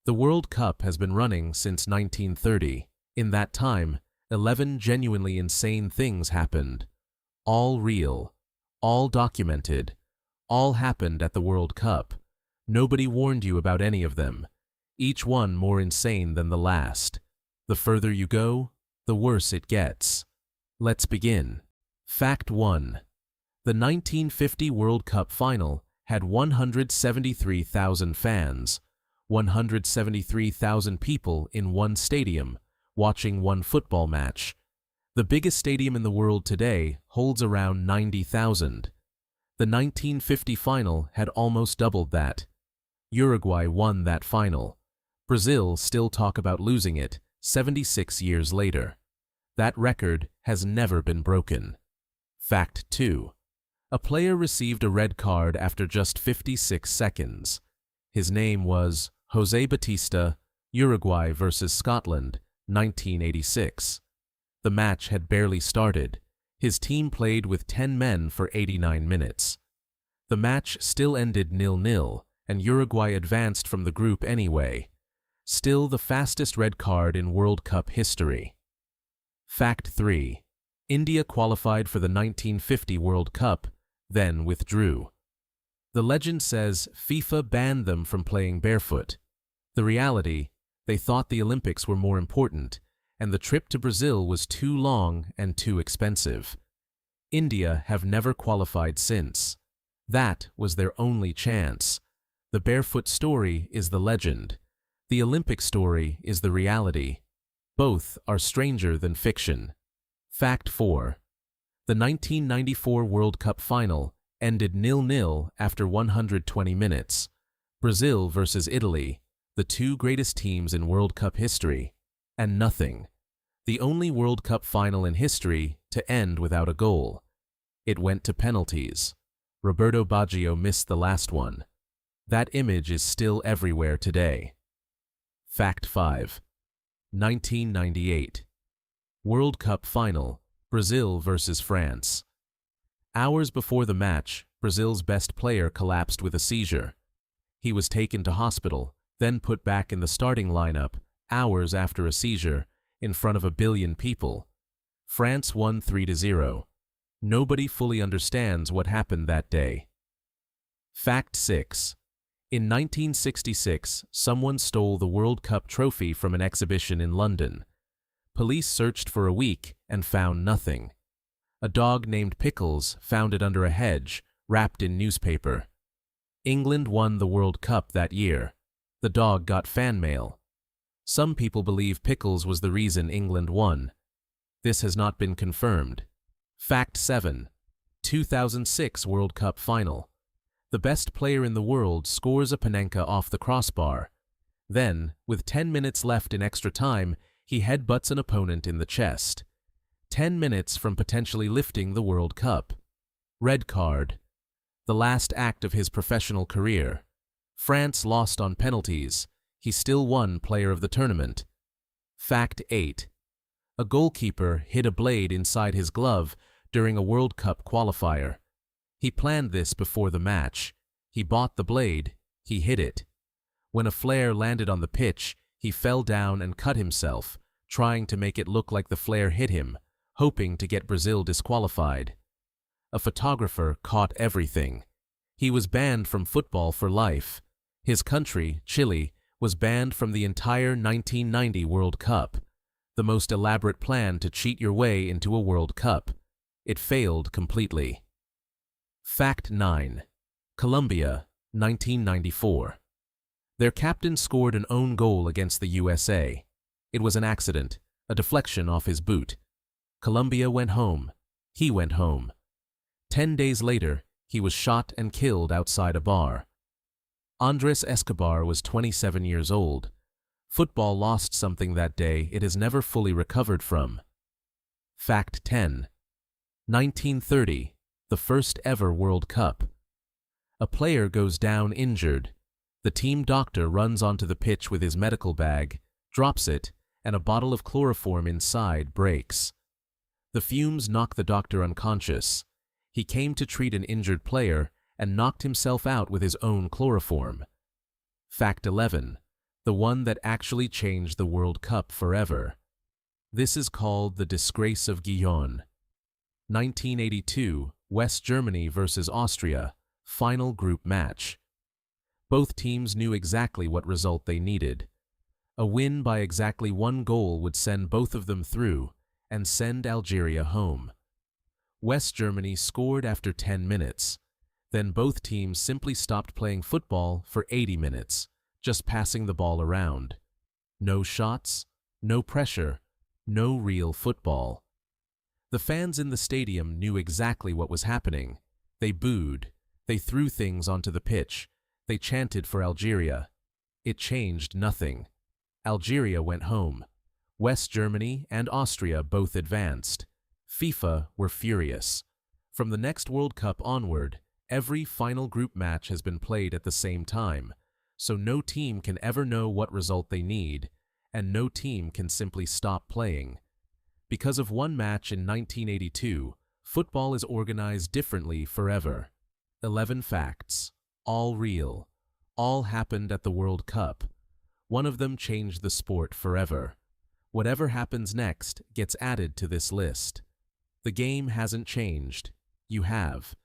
The World Cup has been running since 1930. In that time, 11 genuinely insane things happened. All real, all documented, all happened at the World Cup. Nobody warned you about any of them, each one more insane than the last. The further you go, the worse it gets. Let's begin. Fact 1. The 1950 World Cup final had 173,000 fans, 173,000 people in one stadium, watching one football match. The biggest stadium in the world today holds around 90,000. The 1950 final had almost doubled that. Uruguay won that final. Brazil still talk about losing it 76 years later. That record has never been broken. Fact 2. A player received a red card after just 56 seconds. His name was José Batista, Uruguay versus Scotland, 1986. The match had barely started. His team played with 10 men for 89 minutes. The match still ended 0-0, and Uruguay advanced from the group anyway. Still the fastest red card in World Cup history. Fact 3. India qualified for the 1950 World Cup, then withdrew. The legend says FIFA banned them from playing barefoot. The reality, they thought the Olympics were more important, and the trip to Brazil was too long and too expensive. India have never qualified since. That was their only chance. The barefoot story is the legend. The Olympic story is the reality. Both are stranger than fiction. Fact 4. The 1994 World Cup final ended 0-0 after 120 minutes. Brazil versus Italy, the two greatest teams in World Cup history, and nothing. The only World Cup final in history to end without a goal. It went to penalties. Roberto Baggio missed the last one. That image is still everywhere today. Fact 5. 1998. World Cup final, Brazil versus France. Hours before the match, Brazil's best player collapsed with a seizure. He was taken to hospital, then put back in the starting lineup, hours after a seizure, in front of 1 billion people. France won 3-0. Nobody fully understands what happened that day. Fact 6. In 1966, someone stole the World Cup trophy from an exhibition in London. Police searched for a week and found nothing. A dog named Pickles found it under a hedge, wrapped in newspaper. England won the World Cup that year. The dog got fan mail. Some people believe Pickles was the reason England won. This has not been confirmed. Fact 7. 2006 World Cup final. The best player in the world scores a Panenka off the crossbar. Then, with 10 minutes left in extra time, he headbutts an opponent in the chest. 10 minutes from potentially lifting the World Cup. Red card. The last act of his professional career. France lost on penalties. He still won Player of the Tournament. Fact 8. A goalkeeper hid a blade inside his glove during a World Cup qualifier. He planned this before the match. He bought the blade. He hid it. When a flare landed on the pitch, he fell down and cut himself, trying to make it look like the flare hit him, hoping to get Brazil disqualified. A photographer caught everything. He was banned from football for life. His country, Chile, was banned from the entire 1990 World Cup, the most elaborate plan to cheat your way into a World Cup. It failed completely. Fact 9. Colombia, 1994. Their captain scored an own goal against the USA. It was an accident, a deflection off his boot. Colombia went home. He went home. 10 days later, he was shot and killed outside a bar. Andres Escobar was 27 years old. Football lost something that day it has never fully recovered from. Fact 10. 1930, the first ever World Cup. A player goes down injured. The team doctor runs onto the pitch with his medical bag, drops it, and a bottle of chloroform inside breaks. The fumes knock the doctor unconscious. He came to treat an injured player and knocked himself out with his own chloroform. Fact 11. the one that actually changed the World Cup forever. This is called the disgrace of Gijón. 1982, West Germany versus Austria, final group match. Both teams knew exactly what result they needed. A win by exactly 1 goal would send both of them through and send Algeria home. West Germany scored after 10 minutes. Then both teams simply stopped playing football for 80 minutes, just passing the ball around. No shots, no pressure, no real football. The fans in the stadium knew exactly what was happening. They booed, they threw things onto the pitch, they chanted for Algeria. It changed nothing. Algeria went home. West Germany and Austria both advanced. FIFA were furious. From the next World Cup onward, every final group match has been played at the same time, so no team can ever know what result they need, and no team can simply stop playing. Because of one match in 1982, football is organized differently forever. 11 facts, all real, all happened at the World Cup. One of them changed the sport forever. Whatever happens next gets added to this list. The game hasn't changed. You have.